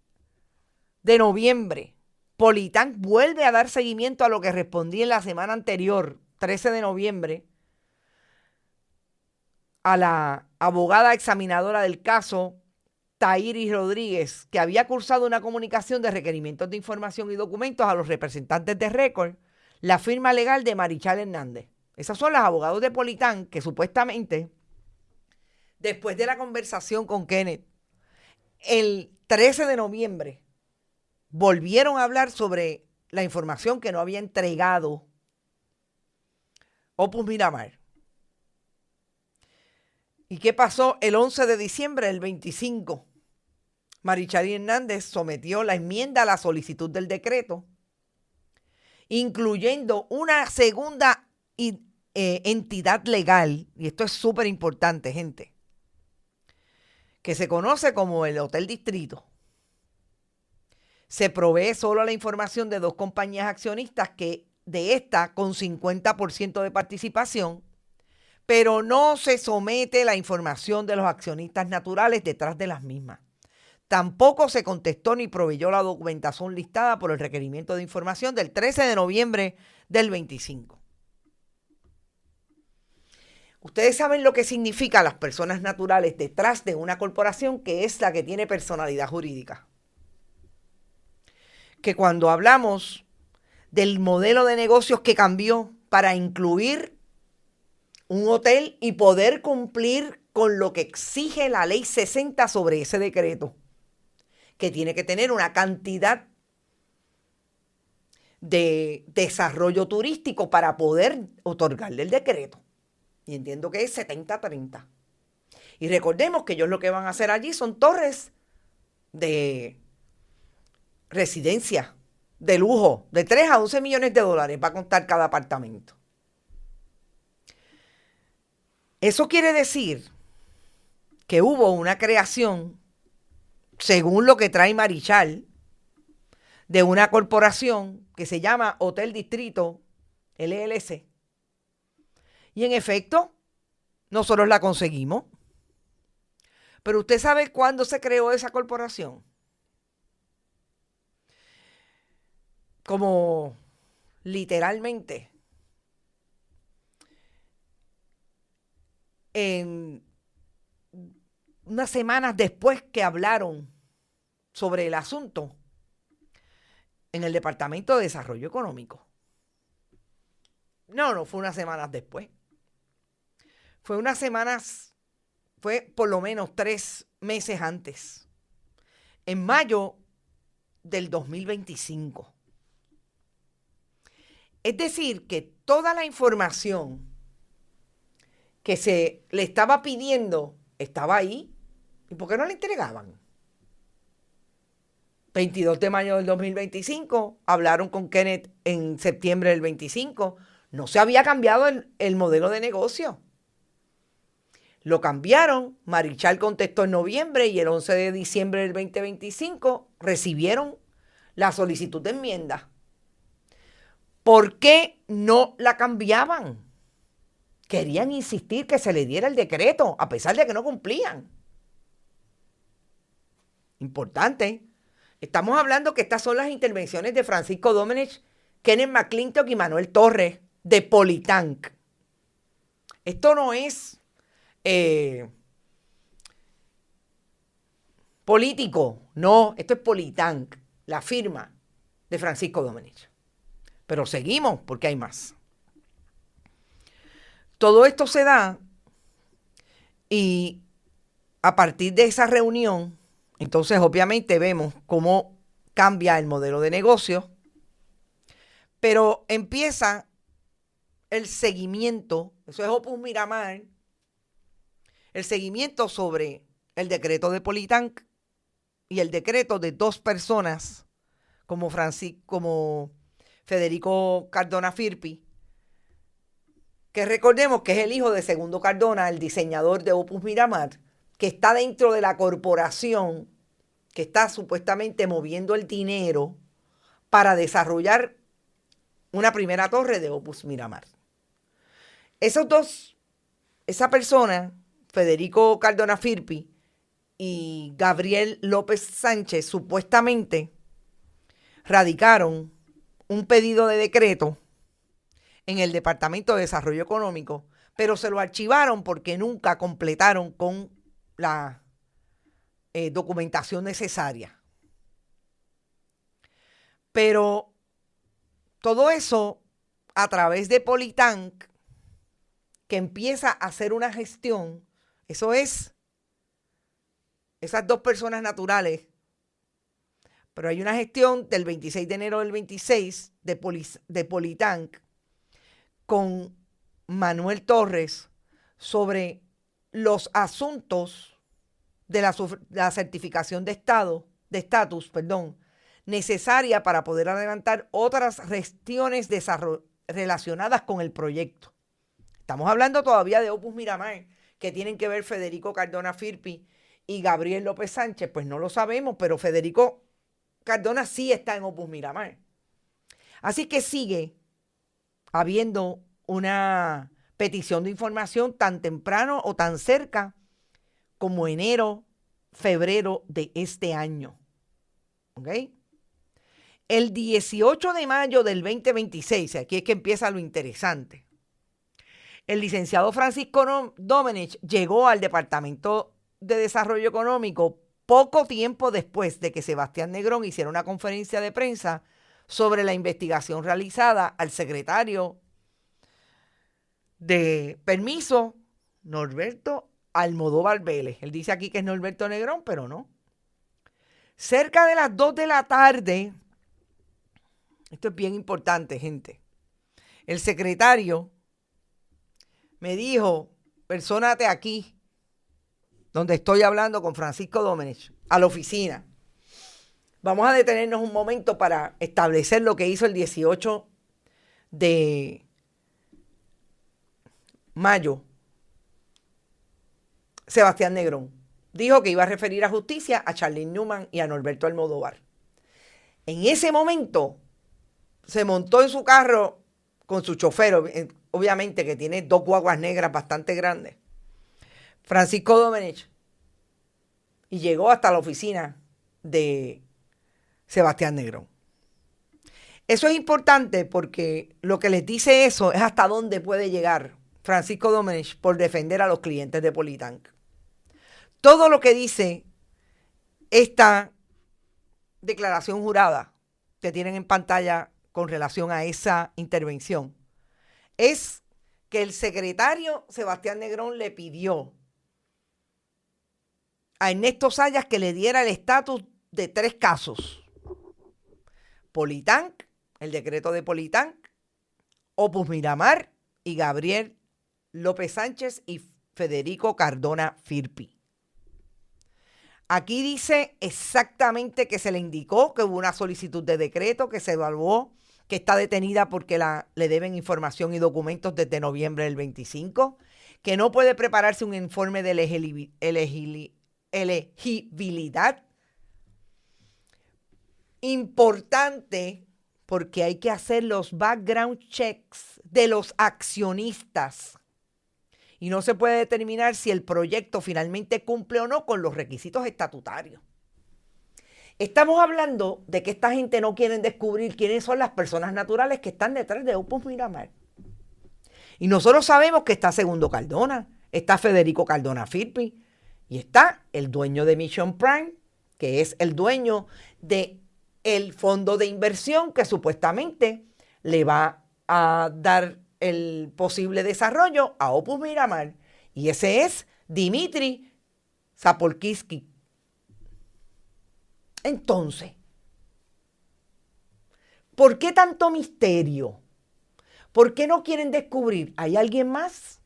Speaker 2: de noviembre, Politán vuelve a dar seguimiento a lo que respondí en la semana anterior, 13 de noviembre, a la abogada examinadora del caso, Tairis Rodríguez, que había cursado una comunicación de requerimientos de información y documentos a los representantes de Record, la firma legal de Marichal Hernández. Esos son los abogados de Politán que supuestamente, después de la conversación con Kenneth, el 13 de noviembre, volvieron a hablar sobre la información que no había entregado Opus Miramar. ¿Y qué pasó el 11 de diciembre del 25? Marichal Hernández sometió la enmienda a la solicitud del decreto, incluyendo una segunda entidad legal, y esto es súper importante, gente, que se conoce como el Hotel Distrito. Se provee solo la información de 2 compañías accionistas que de esta con 50% de participación, pero no se somete la información de los accionistas naturales detrás de las mismas. Tampoco se contestó ni proveyó la documentación listada por el requerimiento de información del 13 de noviembre del 25. Ustedes saben lo que significa las personas naturales detrás de una corporación que es la que tiene personalidad jurídica. Que cuando hablamos del modelo de negocios que cambió para incluir un hotel y poder cumplir con lo que exige la ley 60 sobre ese decreto, que tiene que tener una cantidad de desarrollo turístico para poder otorgarle el decreto. Y entiendo que es 70-30. Y recordemos que ellos lo que van a hacer allí son torres de residencia, de lujo, de 3 a 11 millones de dólares va a costar cada apartamento. Eso quiere decir que hubo una creación, según lo que trae Marichal, de una corporación que se llama Hotel Distrito LLC. Y en efecto, nosotros la conseguimos. Pero usted sabe cuándo se creó esa corporación. Como literalmente en unas semanas después que hablaron sobre el asunto en el Departamento de Desarrollo Económico. No fue unas semanas después. Fue por lo menos 3 meses antes. En mayo del 2025. Es decir, que toda la información que se le estaba pidiendo estaba ahí. ¿Y por qué no la entregaban? 22 de mayo del 2025, hablaron con Kenneth en septiembre del 25. No se había cambiado el modelo de negocio. Lo cambiaron, Marichal contestó en noviembre y el 11 de diciembre del 2025 recibieron la solicitud de enmienda. ¿Por qué no la cambiaban? Querían insistir que se le diera el decreto, a pesar de que no cumplían. Importante. Estamos hablando que estas son las intervenciones de Francisco Domenech, Kenneth McClintock y Manuel Torres de Politank. Esto no es político, no, esto es Politank, la firma de Francisco Domenech. Pero seguimos porque hay más. Todo esto se da y a partir de esa reunión, entonces obviamente vemos cómo cambia el modelo de negocio, pero empieza el seguimiento, eso es Opus Miramar, el seguimiento sobre el decreto de Politank y el decreto de dos personas como Federico Cardona Firpi, que recordemos que es el hijo de Segundo Cardona, el diseñador de Opus Miramar, que está dentro de la corporación que está supuestamente moviendo el dinero para desarrollar una primera torre de Opus Miramar. Esa persona, Federico Cardona Firpi y Gabriel López Sánchez, supuestamente radicaron un pedido de decreto en el Departamento de Desarrollo Económico, pero se lo archivaron porque nunca completaron con la documentación necesaria. Pero todo eso a través de Politank, que empieza a hacer una gestión, eso es esas dos personas naturales, pero hay una gestión del 26 de enero del 26 de Politank con Manuel Torres sobre los asuntos de la certificación de estatus, necesaria para poder adelantar otras gestiones relacionadas con el proyecto. Estamos hablando todavía de Opus Miramar, que tienen que ver Federico Cardona Firpi y Gabriel López Sánchez, pues no lo sabemos, pero Federico Cardona sí está en Opus Miramar. Así que sigue habiendo una petición de información tan temprano o tan cerca como enero, febrero de este año. ¿Ok? El 18 de mayo del 2026, aquí es que empieza lo interesante. El licenciado Francisco Domenech llegó al Departamento de Desarrollo Económico poco tiempo después de que Sebastián Negrón hiciera una conferencia de prensa sobre la investigación realizada al secretario de Permiso, Norberto Almodóvar Vélez. Él dice aquí que es Norberto Negrón, pero no. Cerca de las 2 de la tarde, esto es bien importante, gente, el secretario me dijo, persónate aquí, donde estoy hablando con Francisco Domenech, a la oficina. Vamos a detenernos un momento para establecer lo que hizo el 18 de mayo Sebastián Negrón. Dijo que iba a referir a justicia a Charlene Newman y a Norberto Almodóvar. En ese momento se montó en su carro con su chofer, obviamente que tiene dos guaguas negras bastante grandes, Francisco Domenech, y llegó hasta la oficina de Sebastián Negrón. Eso es importante porque lo que les dice eso es hasta dónde puede llegar Francisco Domenech por defender a los clientes de Politank. Todo lo que dice esta declaración jurada que tienen en pantalla con relación a esa intervención es que el secretario Sebastián Negrón le pidió a Ernesto Zayas que le diera el estatus de 3 casos: Politank, el decreto de Politank, Opus Miramar y Gabriel López Sánchez y Federico Cardona Firpi. Aquí dice exactamente que se le indicó que hubo una solicitud de decreto, que se evaluó, que está detenida porque le deben información y documentos desde noviembre del 25, que no puede prepararse un informe de elegibilidad. Importante, porque hay que hacer los background checks de los accionistas. Y no se puede determinar si el proyecto finalmente cumple o no con los requisitos estatutarios. Estamos hablando de que esta gente no quiere descubrir quiénes son las personas naturales que están detrás de Opus Miramar. Y nosotros sabemos que está Segundo Cardona, está Federico Cardona Firpi y está el dueño de Mission Prime, que es el dueño del fondo de inversión que supuestamente le va a dar el posible desarrollo a Opus Miramar. Y ese es Dimitri Zapolsky. Entonces, ¿por qué tanto misterio? ¿Por qué no quieren descubrir? ¿Hay alguien más?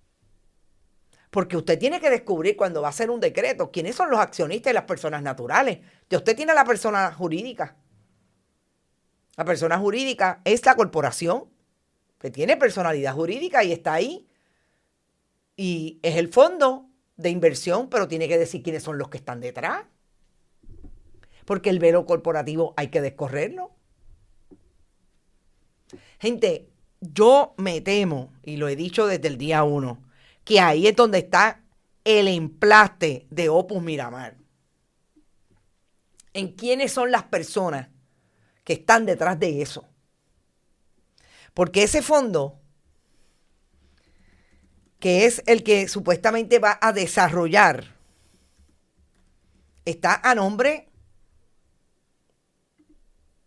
Speaker 2: Porque usted tiene que descubrir cuando va a hacer un decreto quiénes son los accionistas y las personas naturales. Ya usted tiene la persona jurídica. La persona jurídica es la corporación, que tiene personalidad jurídica y está ahí. Y es el fondo de inversión, pero tiene que decir quiénes son los que están detrás. Porque el velo corporativo hay que descorrerlo. Gente, yo me temo, y lo he dicho desde el día 1, que ahí es donde está el emplaste de Opus Miramar. En quiénes son las personas que están detrás de eso. Porque ese fondo, que es el que supuestamente va a desarrollar, está a nombre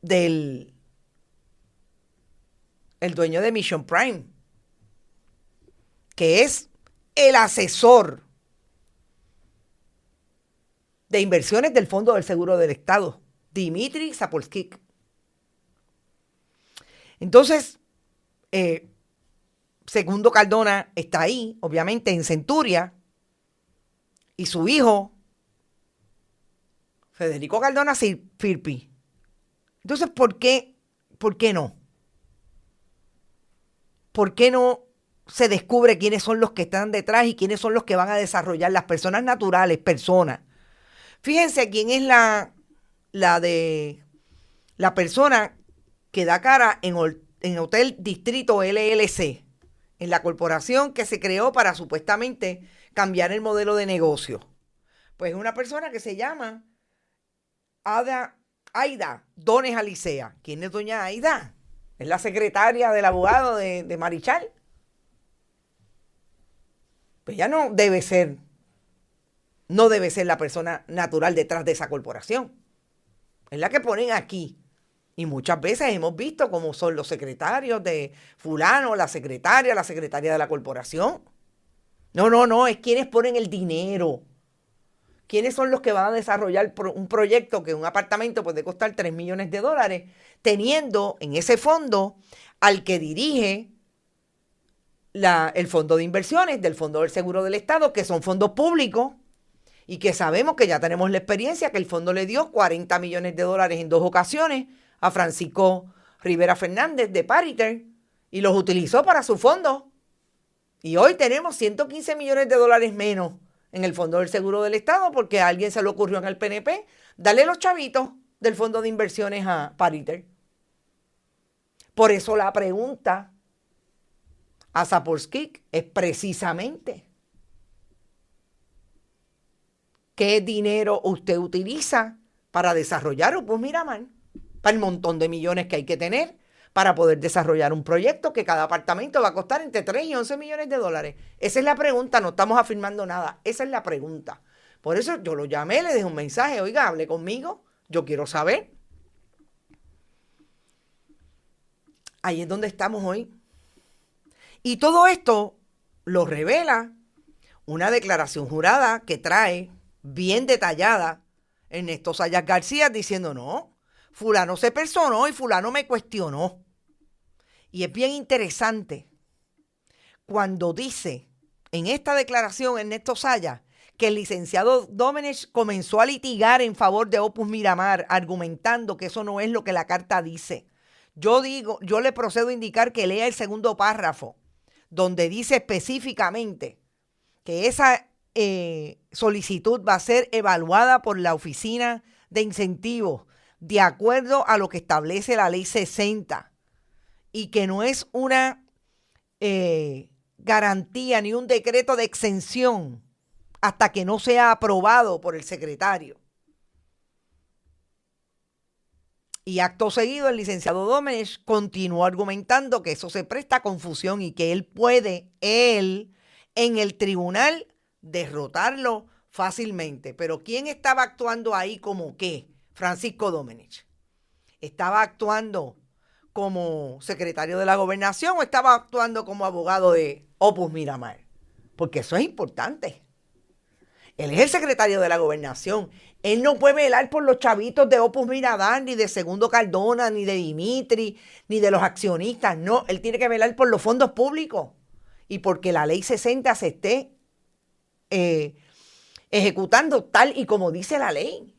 Speaker 2: del dueño de Mission Prime, que es el asesor de inversiones del Fondo del Seguro del Estado, Dimitri Zapolsky. Entonces, Segundo Cardona está ahí, obviamente, en Centuria, y su hijo, Federico Cardona Firpi. Entonces, ¿por qué no? ¿Por qué no se descubre quiénes son los que están detrás y quiénes son los que van a desarrollar las personas naturales, personas? Fíjense quién es la persona que da cara en Hotel Distrito LLC, en la corporación que se creó para supuestamente cambiar el modelo de negocio. Pues es una persona que se llama Aida Dones Alicea. ¿Quién es doña Aida? Es la secretaria del abogado de Marichal. Pues ella no debe ser la persona natural detrás de esa corporación. Es la que ponen aquí. Y muchas veces hemos visto cómo son los secretarios de fulano, la secretaria de la corporación. No, es quienes ponen el dinero. ¿Quiénes son los que van a desarrollar un proyecto que un apartamento puede costar $3 millones, teniendo en ese fondo al que dirige el fondo de inversiones del Fondo del Seguro del Estado, que son fondos públicos y que sabemos que ya tenemos la experiencia que el fondo le dio $40 millones en 2 ocasiones a Francisco Rivera Fernández de Pariter y los utilizó para su fondo. Y hoy tenemos $115 millones menos en el Fondo del Seguro del Estado porque a alguien se le ocurrió en el PNP darle los chavitos del Fondo de Inversiones a Pariter. Por eso la pregunta a Zapolsky es precisamente ¿qué dinero usted utiliza para desarrollar Opus Miramar? Para el montón de millones que hay que tener para poder desarrollar un proyecto que cada apartamento va a costar entre 3 y 11 millones de dólares. Esa es la pregunta, no estamos afirmando nada. Esa es la pregunta. Por eso yo lo llamé, le dejé un mensaje, oiga, hable conmigo, yo quiero saber. Ahí es donde estamos hoy. Y todo esto lo revela una declaración jurada que trae bien detallada Ernesto Zayas García diciendo no, fulano se personó y fulano me cuestionó. Y es bien interesante cuando dice en esta declaración Ernesto Zayas que el licenciado Domenech comenzó a litigar en favor de Opus Miramar, argumentando que eso no es lo que la carta dice. Yo le procedo a indicar que lea el segundo párrafo, donde dice específicamente que esa solicitud va a ser evaluada por la Oficina de Incentivos de acuerdo a lo que establece la Ley 60 y que no es una garantía ni un decreto de exención hasta que no sea aprobado por el secretario. Y acto seguido, el licenciado Domenech continuó argumentando que eso se presta a confusión y que él puede, en el tribunal, derrotarlo fácilmente. Pero ¿quién estaba actuando ahí como qué? Francisco Domenech. ¿Estaba actuando como secretario de la Gobernación o estaba actuando como abogado de Opus Miramar? Porque eso es importante. Él es el secretario de la Gobernación. Él no puede velar por los chavitos de Opus Miramar, ni de Segundo Cardona, ni de Dimitri, ni de los accionistas. No, él tiene que velar por los fondos públicos y porque la Ley 60 se esté ejecutando tal y como dice la ley.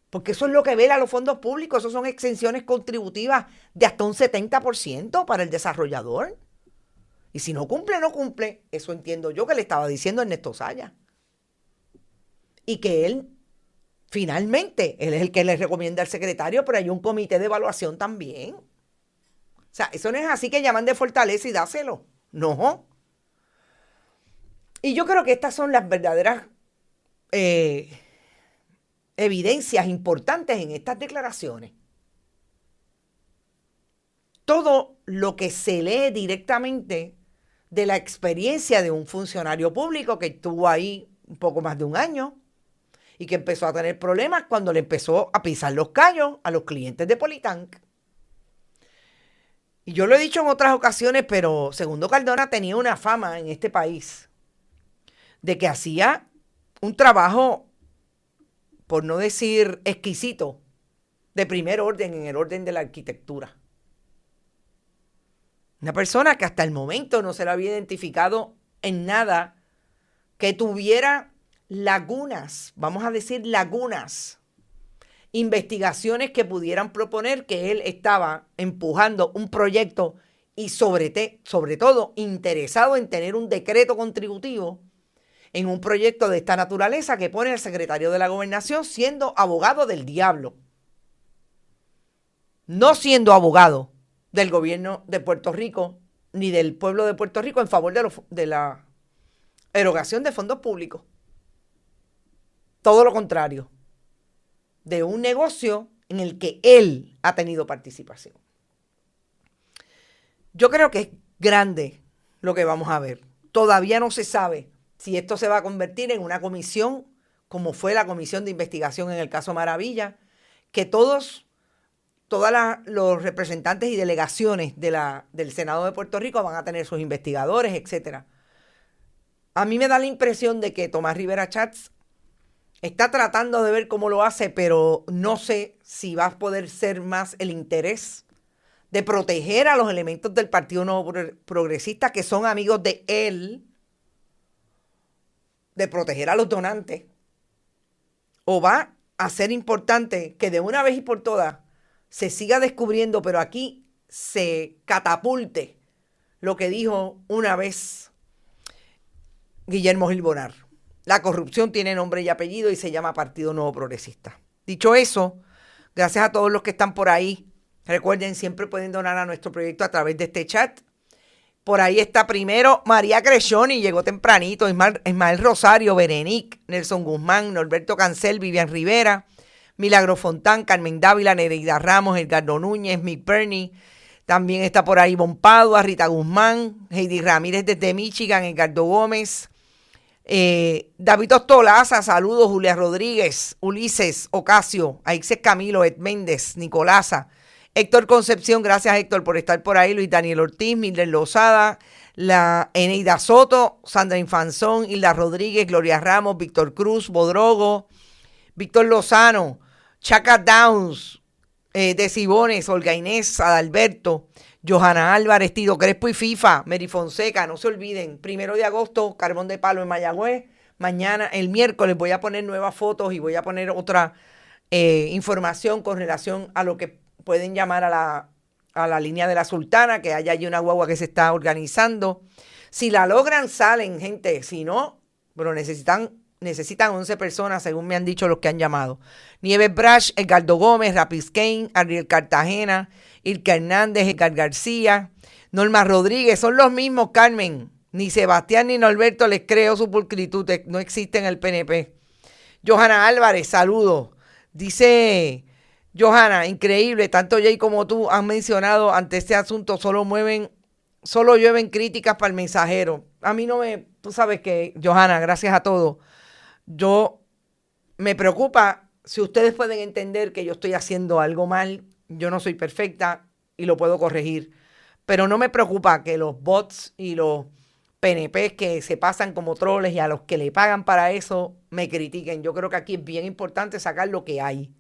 Speaker 2: Porque eso es lo que vela los fondos públicos. Eso son exenciones contributivas de hasta un 70% para el desarrollador. Y si no cumple, no cumple. Eso entiendo yo que le estaba diciendo Ernesto Saya. Y que él, finalmente, él es el que le recomienda al secretario, pero hay un comité de evaluación también. O sea, eso no es así que llaman de fortaleza y dáselo. No. Y yo creo que estas son las verdaderas evidencias importantes en estas declaraciones. Todo lo que se lee directamente de la experiencia de un funcionario público que estuvo ahí un poco más de un año y que empezó a tener problemas cuando le empezó a pisar los callos a los clientes de Politank. Y yo lo he dicho en otras ocasiones, pero Segundo Cardona tenía una fama en este país de que hacía un trabajo, por no decir exquisito, de primer orden en el orden de la arquitectura. Una persona que hasta el momento no se le había identificado en nada que tuviera lagunas, vamos a decir lagunas, investigaciones que pudieran proponer que él estaba empujando un proyecto y sobre todo interesado en tener un decreto contributivo en un proyecto de esta naturaleza que pone al secretario de la Gobernación siendo abogado del diablo, no siendo abogado del gobierno de Puerto Rico ni del pueblo de Puerto Rico en favor de la erogación de fondos públicos. Todo lo contrario, de un negocio en el que él ha tenido participación. Yo creo que es grande lo que vamos a ver. Todavía no se sabe si esto se va a convertir en una comisión, como fue la comisión de investigación en el caso Maravilla, que todos los representantes y delegaciones del Senado de Puerto Rico van a tener sus investigadores, etc. A mí me da la impresión de que Tomás Rivera Schatz está tratando de ver cómo lo hace, pero no sé si va a poder ser más el interés de proteger a los elementos del Partido Nuevo Progresista que son amigos de él, de proteger a los donantes, o va a ser importante que de una vez y por todas se siga descubriendo, pero aquí se catapulte lo que dijo una vez Guillermo Gil Bonar. La corrupción tiene nombre y apellido y se llama Partido Nuevo Progresista. Dicho eso, gracias a todos los que están por ahí. Recuerden, siempre pueden donar a nuestro proyecto a través de este chat. Por ahí está primero María Crescioni, llegó tempranito, Ismael Rosario, Berenic, Nelson Guzmán, Norberto Cancel, Vivian Rivera, Milagro Fontán, Carmen Dávila, Nereida Ramos, Edgardo Núñez, Mick Bernie. También está por ahí Ivonne Padua, Rita Guzmán, Heidi Ramírez desde Michigan, Edgardo Gómez, David Ostolaza, saludos, Julia Rodríguez, Ulises Ocasio, Aixes Camilo, Ed Méndez, Nicolasa, Héctor Concepción, gracias Héctor por estar por ahí, Luis Daniel Ortiz, Mildred Lozada, la Eneida Soto, Sandra Infanzón, Hilda Rodríguez, Gloria Ramos, Víctor Cruz, Bodrogo, Víctor Lozano, Chaca Downs, de Cibones, Olga Inés, Adalberto, Johanna Álvarez, Tito Crespo y FIFA, Mary Fonseca, no se olviden, 1 de agosto, Carbón de Palo en Mayagüez, Mañana, el miércoles, voy a poner nuevas fotos y voy a poner otra información con relación a lo que pueden llamar a la línea de la Sultana, que hay allí una guagua que se está organizando. Si la logran, salen, gente. Si no, pero necesitan 11 personas, según me han dicho los que han llamado. Nieves Brash, Edgardo Gómez, Rapis Kane, Ariel Cartagena, Ilka Hernández, Edgar García, Norma Rodríguez. Son los mismos, Carmen. Ni Sebastián ni Norberto les creo su pulcritud. No existe en el PNP. Johanna Álvarez, saludos. Dice Johanna, increíble. Tanto Jay como tú han mencionado ante este asunto. Solo llueven críticas para el mensajero. A mí no me... Tú sabes que, Johanna, gracias a todos. Me preocupa si ustedes pueden entender que yo estoy haciendo algo mal. Yo no soy perfecta y lo puedo corregir. Pero no me preocupa que los bots y los PNP que se pasan como troles y a los que le pagan para eso me critiquen. Yo creo que aquí es bien importante sacar lo que hay.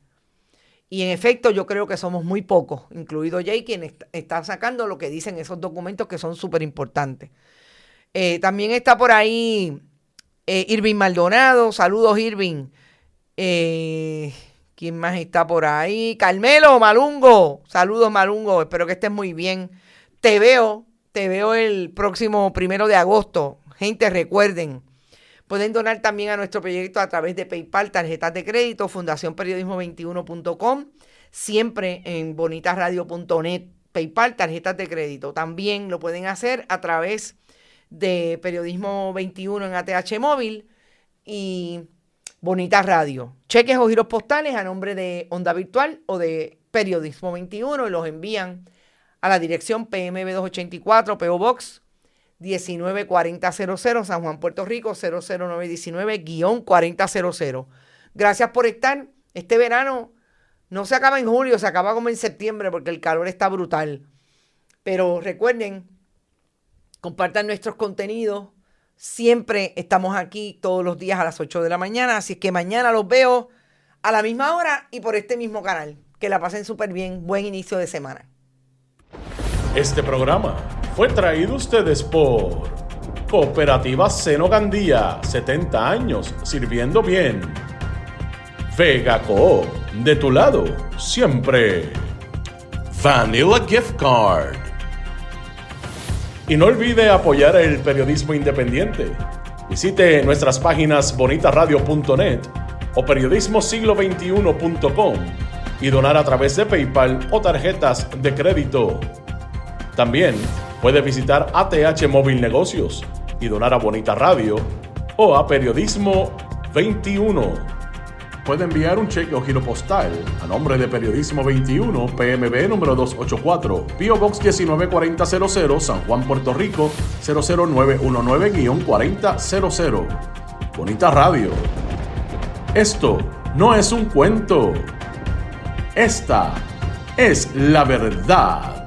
Speaker 2: Y en efecto yo creo que somos muy pocos, incluido Jay, quien está sacando lo que dicen esos documentos que son súper importantes. También está por ahí Irving Maldonado. Saludos, Irving. ¿Quién más está por ahí? Carmelo Malungo. Saludos, Malungo. Espero que estés muy bien. Te veo el próximo 1 de agosto. Gente, recuerden, pueden donar también a nuestro proyecto a través de PayPal, tarjetas de crédito, fundacionperiodismo21.com, siempre en bonitasradio.net, PayPal, tarjetas de crédito. También lo pueden hacer a través de Periodismo 21 en ATH Móvil y Bonitas Radio. Cheques o giros postales a nombre de Onda Virtual o de Periodismo 21 y los envían a la dirección PMB 284, PO Box 194000, San Juan, Puerto Rico 00919-4000. Gracias por estar. Este verano no se acaba en julio, se acaba como en septiembre porque el calor está brutal. Pero recuerden, compartan nuestros contenidos. Siempre estamos aquí todos los días a las 8 de la mañana, así es que mañana los veo a la misma hora y por este mismo canal. Que la pasen súper bien. Buen inicio de semana.
Speaker 1: Este programa fue traído a ustedes por Cooperativa Seno Gandía, 70 años sirviendo bien. Vega Coop, de tu lado, siempre. Vanilla Gift Card. Y no olvide apoyar el periodismo independiente. Visite nuestras páginas bonitasradio.net o periodismosiglo21.com y donar a través de PayPal o tarjetas de crédito. También puede visitar ATH Móvil Negocios y donar a Bonita Radio o a Periodismo 21. Puede enviar un cheque o giro postal a nombre de Periodismo 21, PMB número 284, P.O. Box 194000, San Juan, Puerto Rico 00919-4000. Bonita Radio. Esto no es un cuento. Esta es la verdad.